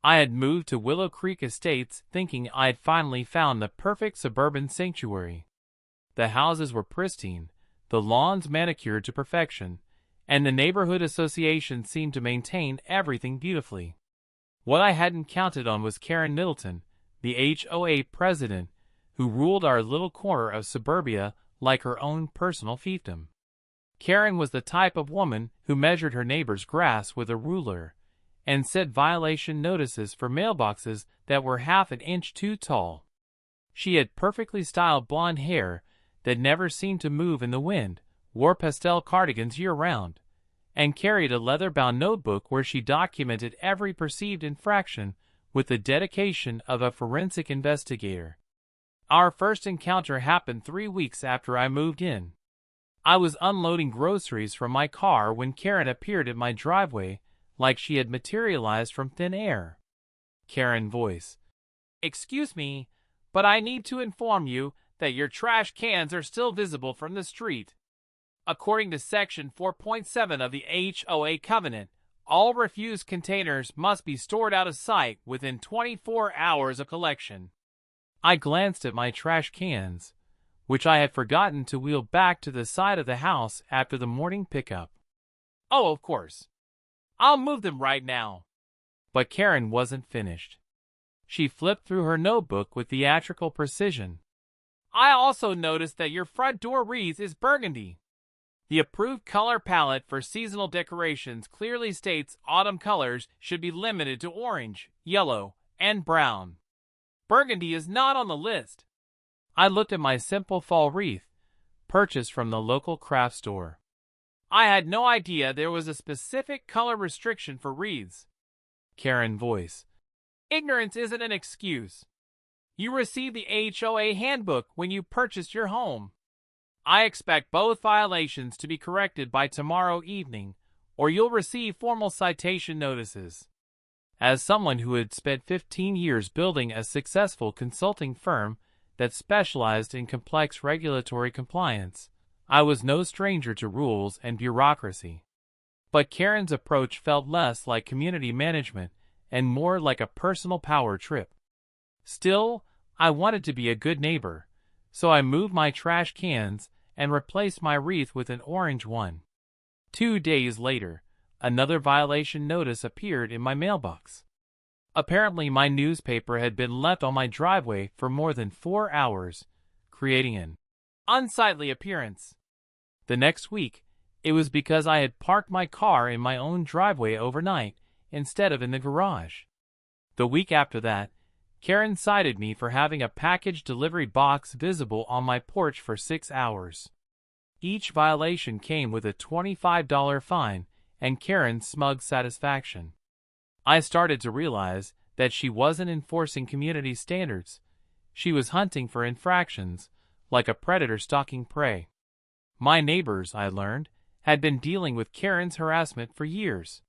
I had moved to Willow Creek Estates thinking I had finally found the perfect suburban sanctuary. The houses were pristine, the lawns manicured to perfection, and the neighborhood association seemed to maintain everything beautifully. What I hadn't counted on was Karen Middleton, the H.O.A. president, who ruled our little corner of suburbia like her own personal fiefdom. Karen was the type of woman who measured her neighbor's grass with a ruler and set violation notices for mailboxes that were half an inch too tall. She had perfectly styled blonde hair that never seemed to move in the wind, wore pastel cardigans year-round, and carried a leather-bound notebook where she documented every perceived infraction with the dedication of a forensic investigator. Our first encounter happened 3 weeks after I moved in. I was unloading groceries from my car when Karen appeared at my driveway like she had materialized from thin air. Karen voice. "Excuse me, but I need to inform you that your trash cans are still visible from the street. According to Section 4.7 of the H.O.A. Covenant, all refused containers must be stored out of sight within 24 hours of collection." I glanced at my trash cans, which I had forgotten to wheel back to the side of the house after the morning pickup. "Oh, of course. I'll move them right now." But Karen wasn't finished. She flipped through her notebook with theatrical precision. "I also noticed that your front door wreath is burgundy. The approved color palette for seasonal decorations clearly states autumn colors should be limited to orange, yellow, and brown. Burgundy is not on the list." I looked at my simple fall wreath, purchased from the local craft store. "I had no idea there was a specific color restriction for wreaths." Karen voice. "Ignorance isn't an excuse. You received the H.O.A. handbook when you purchased your home. I expect both violations to be corrected by tomorrow evening, or you'll receive formal citation notices." As someone who had spent 15 years building a successful consulting firm that specialized in complex regulatory compliance, I was no stranger to rules and bureaucracy. But Karen's approach felt less like community management and more like a personal power trip. Still, I wanted to be a good neighbor, so I moved my trash cans and replaced my wreath with an orange one. 2 days later, another violation notice appeared in my mailbox. Apparently, my newspaper had been left on my driveway for more than 4 hours, creating an unsightly appearance. The next week, it was because I had parked my car in my own driveway overnight instead of in the garage. The week after that, Karen cited me for having a package delivery box visible on my porch for 6 hours. Each violation came with a $25 fine and Karen's smug satisfaction. I started to realize that she wasn't enforcing community standards. She was hunting for infractions, like a predator stalking prey. My neighbors, I learned, had been dealing with Karen's harassment for years.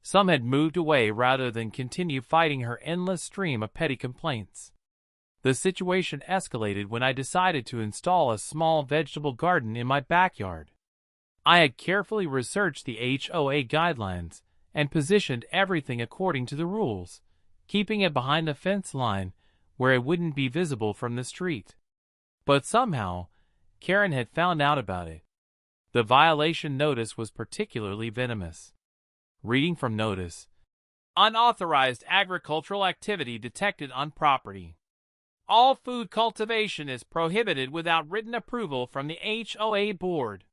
Some had moved away rather than continue fighting her endless stream of petty complaints. The situation escalated when I decided to install a small vegetable garden in my backyard. I had carefully researched the H.O.A. guidelines and positioned everything according to the rules, keeping it behind the fence line where it wouldn't be visible from the street. But somehow, Karen had found out about it. The violation notice was particularly venomous. Reading from notice: unauthorized agricultural activity detected on property. All food cultivation is prohibited without written approval from the H.O.A. board.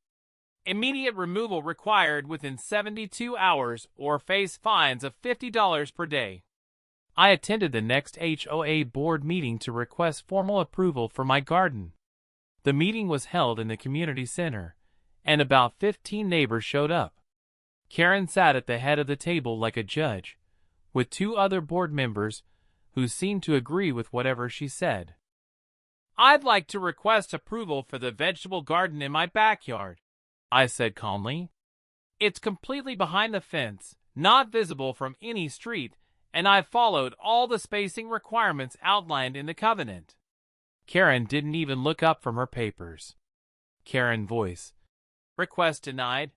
Immediate removal required within 72 hours or face fines of $50 per day. I attended the next H.O.A. board meeting to request formal approval for my garden. The meeting was held in the community center, and about 15 neighbors showed up. Karen sat at the head of the table like a judge, with 2 other board members who seemed to agree with whatever she said. "I'd like to request approval for the vegetable garden in my backyard," I said calmly. "It's completely behind the fence, not visible from any street, and I've followed all the spacing requirements outlined in the covenant." Karen didn't even look up from her papers. Karen voice: "Request denied.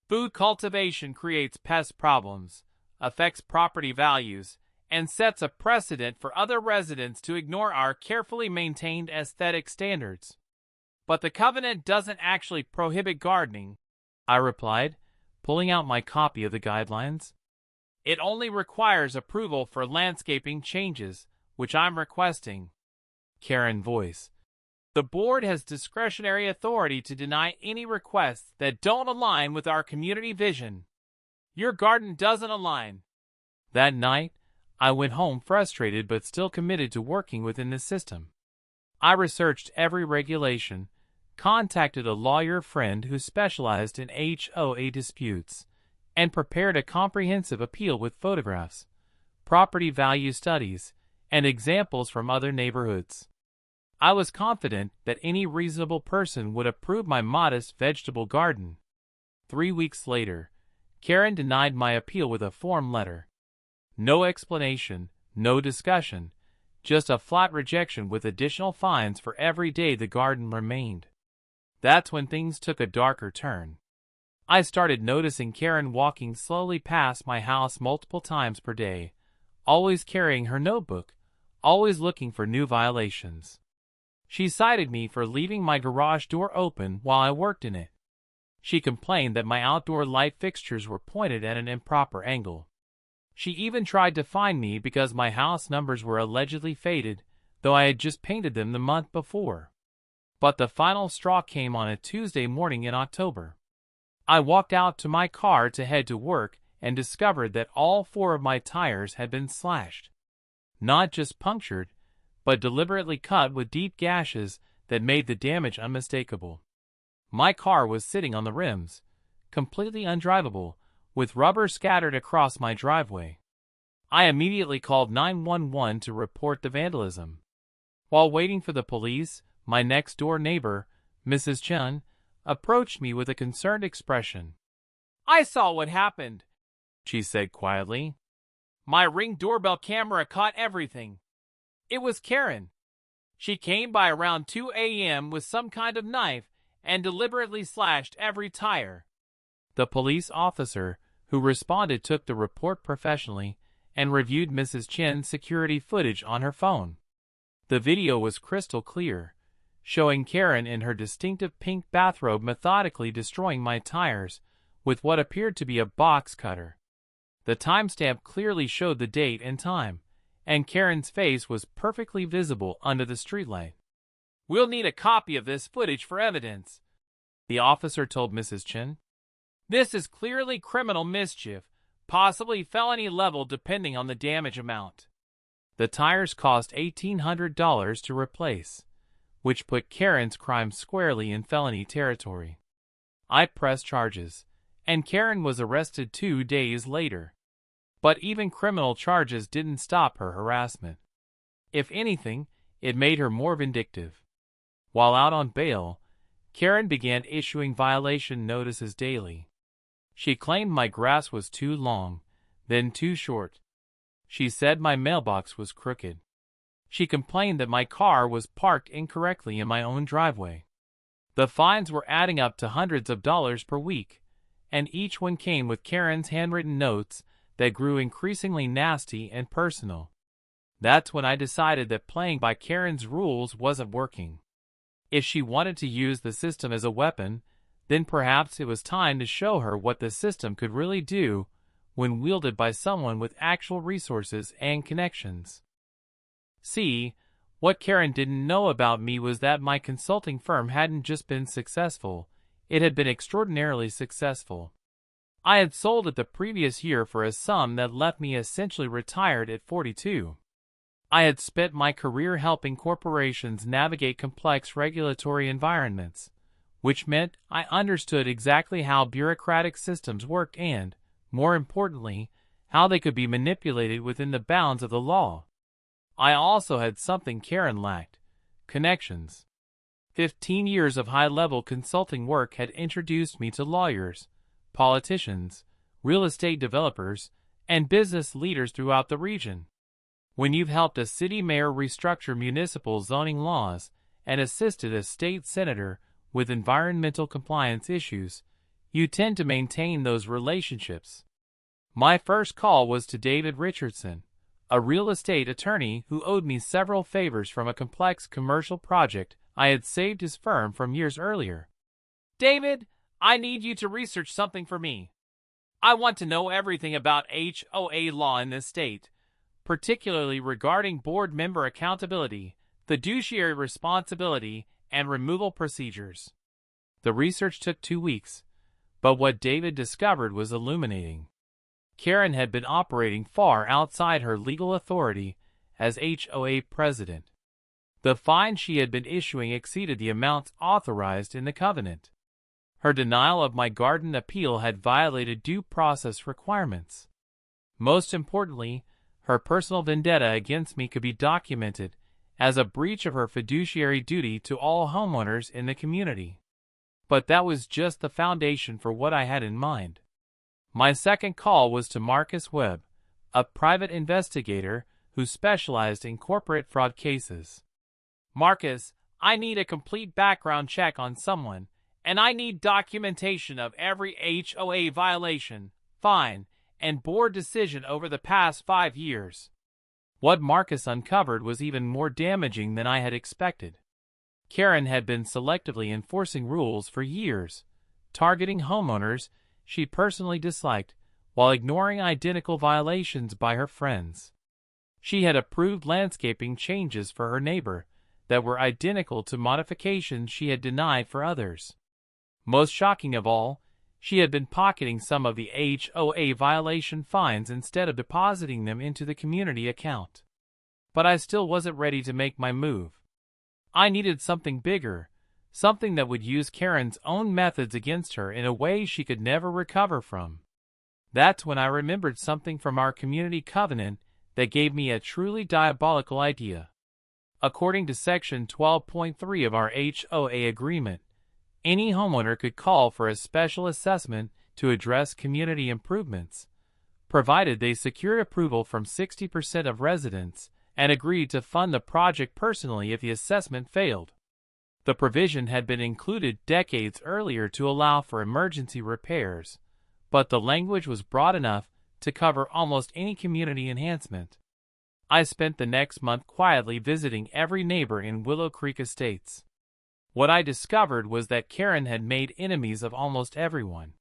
Food cultivation creates pest problems, affects property values, and sets a precedent for other residents to ignore our carefully maintained aesthetic standards. But the covenant doesn't actually prohibit gardening, I replied, pulling out my copy of the guidelines. It only requires approval for landscaping changes, which I'm requesting. Karen voice. The board has discretionary authority to deny any requests that don't align with our community vision. Your garden doesn't align. That night, I went home frustrated but still committed to working within the system. I researched every regulation, contacted a lawyer friend who specialized in H.O.A. disputes, and prepared a comprehensive appeal with photographs, property value studies, and examples from other neighborhoods. I was confident that any reasonable person would approve my modest vegetable garden. 3 weeks later, Karen denied my appeal with a form letter. No explanation, no discussion, just a flat rejection with additional fines for every day the garden remained. That's when things took a darker turn. I started noticing Karen walking slowly past my house multiple times per day, always carrying her notebook, always looking for new violations. She cited me for leaving my garage door open while I worked in it. She complained that my outdoor light fixtures were pointed at an improper angle. She even tried to fine me because my house numbers were allegedly faded, though I had just painted them the month before. But the final straw came on a Tuesday morning in October. I walked out to my car to head to work and discovered that all 4 of my tires had been slashed. Not just punctured, but deliberately cut with deep gashes that made the damage unmistakable. My car was sitting on the rims, completely undrivable, with rubber scattered across my driveway. I immediately called 911 to report the vandalism. While waiting for the police, my next-door neighbor, Mrs. Chun, approached me with a concerned expression. "I saw what happened," she said quietly. "My Ring doorbell camera caught everything. It was Karen. She came by around 2 a.m. with some kind of knife and deliberately slashed every tire." The police officer who responded took the report professionally and reviewed Mrs. Chen's security footage on her phone. The video was crystal clear, showing Karen in her distinctive pink bathrobe methodically destroying my tires with what appeared to be a box cutter. The timestamp clearly showed the date and time, and Karen's face was perfectly visible under the streetlight. "We'll need a copy of this footage for evidence," the officer told Mrs. Chen. "This is clearly criminal mischief, possibly felony level depending on the damage amount." The tires cost $1,800 to replace, which put Karen's crime squarely in felony territory. I pressed charges, and Karen was arrested 2 days later. But even criminal charges didn't stop her harassment. If anything, it made her more vindictive. While out on bail, Karen began issuing violation notices daily. She claimed my grass was too long, then too short. She said my mailbox was crooked. She complained that my car was parked incorrectly in my own driveway. The fines were adding up to hundreds of dollars per week, and each one came with Karen's handwritten notes that grew increasingly nasty and personal. That's when I decided that playing by Karen's rules wasn't working. If she wanted to use the system as a weapon, then perhaps it was time to show her what the system could really do when wielded by someone with actual resources and connections. See, what Karen didn't know about me was that my consulting firm hadn't just been successful, it had been extraordinarily successful. I had sold it the previous year for a sum that left me essentially retired at 42. I had spent my career helping corporations navigate complex regulatory environments, which meant I understood exactly how bureaucratic systems worked and, more importantly, how they could be manipulated within the bounds of the law. I also had something Karen lacked: connections. 15 years of high-level consulting work had introduced me to lawyers, politicians, real estate developers, and business leaders throughout the region. When you've helped a city mayor restructure municipal zoning laws and assisted a state senator with environmental compliance issues, you tend to maintain those relationships. My first call was to David Richardson, a real estate attorney who owed me several favors from a complex commercial project I had saved his firm from years earlier. "David, I need you to research something for me. I want to know everything about H.O.A. law in this state, particularly regarding board member accountability, fiduciary responsibility, and removal procedures." The research took 2 weeks, but what David discovered was illuminating. Karen had been operating far outside her legal authority as H.O.A. president. The fine she had been issuing exceeded the amounts authorized in the covenant. Her denial of my garden appeal had violated due process requirements. Most importantly, her personal vendetta against me could be documented as a breach of her fiduciary duty to all homeowners in the community. But that was just the foundation for what I had in mind. My second call was to Marcus Webb, a private investigator who specialized in corporate fraud cases. "Marcus, I need a complete background check on someone, and I need documentation of every H.O.A. violation, fine, and board decision over the past 5 years." What Marcus uncovered was even more damaging than I had expected. Karen had been selectively enforcing rules for years, targeting homeowners she personally disliked while ignoring identical violations by her friends. She had approved landscaping changes for her neighbor that were identical to modifications she had denied for others. Most shocking of all, she had been pocketing some of the H.O.A. violation fines instead of depositing them into the community account. But I still wasn't ready to make my move. I needed something bigger, something that would use Karen's own methods against her in a way she could never recover from. That's when I remembered something from our community covenant that gave me a truly diabolical idea. According to Section 12.3 of our H.O.A. agreement, any homeowner could call for a special assessment to address community improvements, provided they secured approval from 60% of residents and agreed to fund the project personally if the assessment failed. The provision had been included decades earlier to allow for emergency repairs, but the language was broad enough to cover almost any community enhancement. I spent the next month quietly visiting every neighbor in Willow Creek Estates. What I discovered was that Karen had made enemies of almost everyone.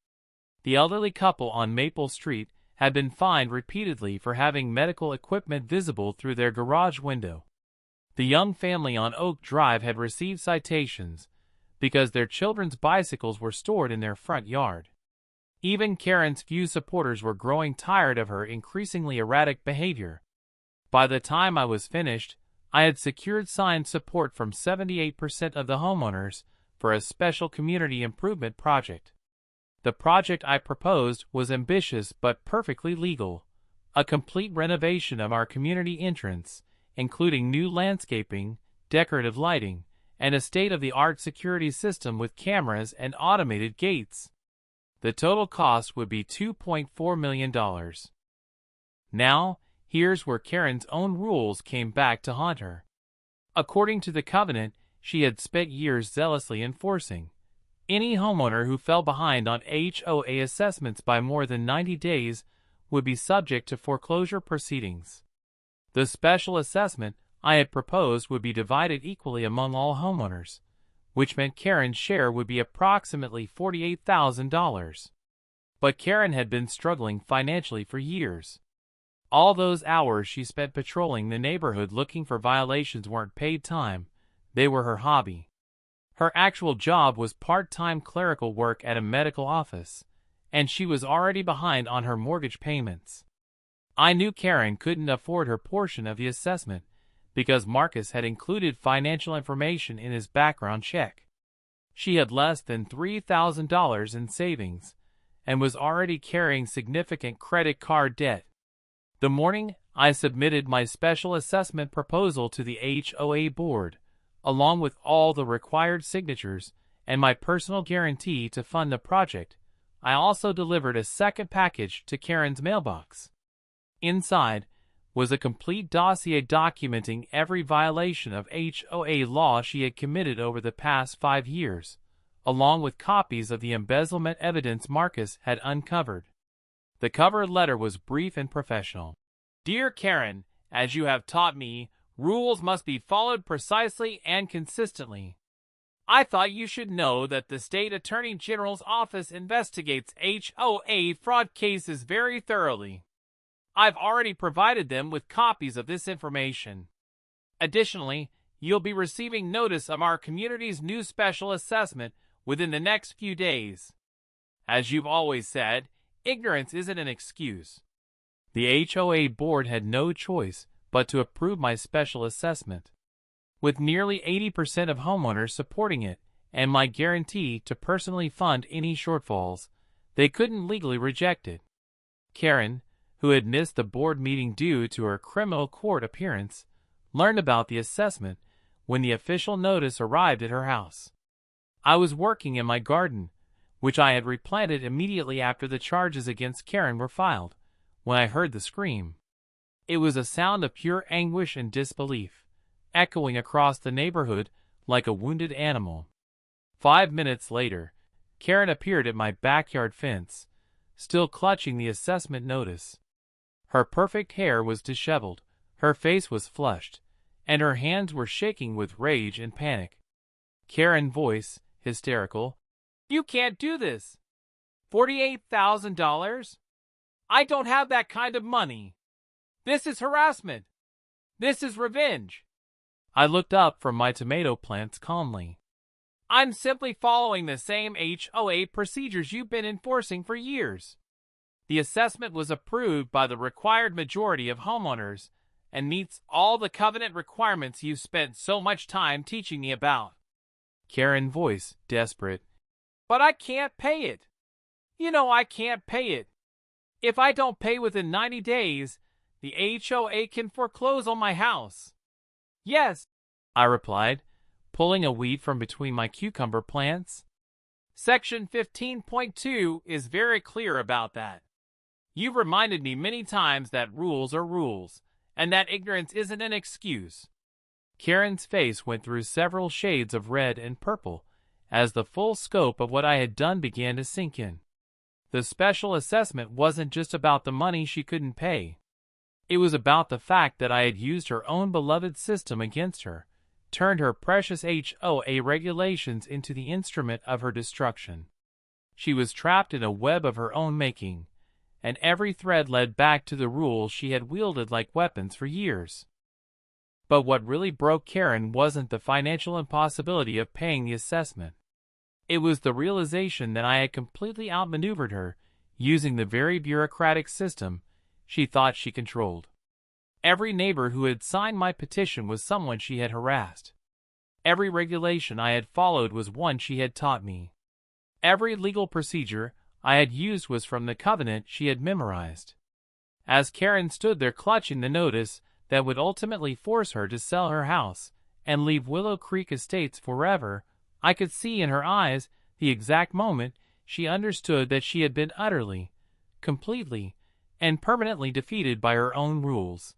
The elderly couple on Maple Street had been fined repeatedly for having medical equipment visible through their garage window. The young family on Oak Drive had received citations because their children's bicycles were stored in their front yard. Even Karen's few supporters were growing tired of her increasingly erratic behavior. By the time I was finished, I had secured signed support from 78% of the homeowners for a special community improvement project. The project I proposed was ambitious but perfectly legal: a complete renovation of our community entrance, including new landscaping, decorative lighting, and a state-of-the-art security system with cameras and automated gates. The total cost would be $2.4 million. Now, here's where Karen's own rules came back to haunt her. According to the covenant she had spent years zealously enforcing, any homeowner who fell behind on H.O.A. assessments by more than 90 days would be subject to foreclosure proceedings. The special assessment I had proposed would be divided equally among all homeowners, which meant Karen's share would be approximately $48,000. But Karen had been struggling financially for years. All those hours she spent patrolling the neighborhood looking for violations weren't paid time, they were her hobby. Her actual job was part-time clerical work at a medical office, and she was already behind on her mortgage payments. I knew Karen couldn't afford her portion of the assessment because Marcus had included financial information in his background check. She had less than $3,000 in savings and was already carrying significant credit card debt. The morning I submitted my special assessment proposal to the H.O.A. board, along with all the required signatures and my personal guarantee to fund the project, I also delivered a second package to Karen's mailbox. Inside was a complete dossier documenting every violation of H.O.A. law she had committed over the past 5 years, along with copies of the embezzlement evidence Marcus had uncovered. The cover letter was brief and professional. "Dear Karen, As you have taught me, rules must be followed precisely and consistently. I thought you should know that the State Attorney General's office investigates H.O.A. fraud cases very thoroughly. I've already provided them with copies of this information. Additionally, you'll be receiving notice of our community's new special assessment within the next few days. As you've always said, ignorance isn't an excuse. The H.O.A. board had no choice but to approve my special assessment. With nearly 80% of homeowners supporting it and my guarantee to personally fund any shortfalls, they couldn't legally reject it. Karen, who had missed the board meeting due to her criminal court appearance, learned about the assessment when the official notice arrived at her house. I was working in my garden, which I had replanted immediately after the charges against Karen were filed, when I heard the scream. It was a sound of pure anguish and disbelief, echoing across the neighborhood like a wounded animal. 5 minutes later, Karen appeared at my backyard fence, still clutching the assessment notice. Her perfect hair was disheveled, her face was flushed, and her hands were shaking with rage and panic. Karen's voice, hysterical. "You can't do this! $48,000? I don't have that kind of money! This is harassment! This is revenge!" I looked up from my tomato plants calmly. "I'm simply following the same H.O.A. procedures you've been enforcing for years. The assessment was approved by the required majority of homeowners and meets all the covenant requirements you've spent so much time teaching me about." Karen's voice, desperate. "But I can't pay it. You know I can't pay it. If I don't pay within 90 days, the H.O.A. can foreclose on my house." "Yes," I replied, pulling a weed from between my cucumber plants. "Section 15.2 is very clear about that. You've reminded me many times that rules are rules, and that ignorance isn't an excuse." Karen's face went through several shades of red and purple as the full scope of what I had done began to sink in. The special assessment wasn't just about the money she couldn't pay. It was about the fact that I had used her own beloved system against her, turned her precious H.O.A. regulations into the instrument of her destruction. She was trapped in a web of her own making, and every thread led back to the rules she had wielded like weapons for years. But what really broke Karen wasn't the financial impossibility of paying the assessment. It was the realization that I had completely outmaneuvered her, using the very bureaucratic system she thought she controlled. Every neighbor who had signed my petition was someone she had harassed. Every regulation I had followed was one she had taught me. Every legal procedure I had used was from the covenant she had memorized. As Karen stood there clutching the notice that would ultimately force her to sell her house and leave Willow Creek Estates forever, I could see in her eyes the exact moment she understood that she had been utterly, completely, and permanently defeated by her own rules.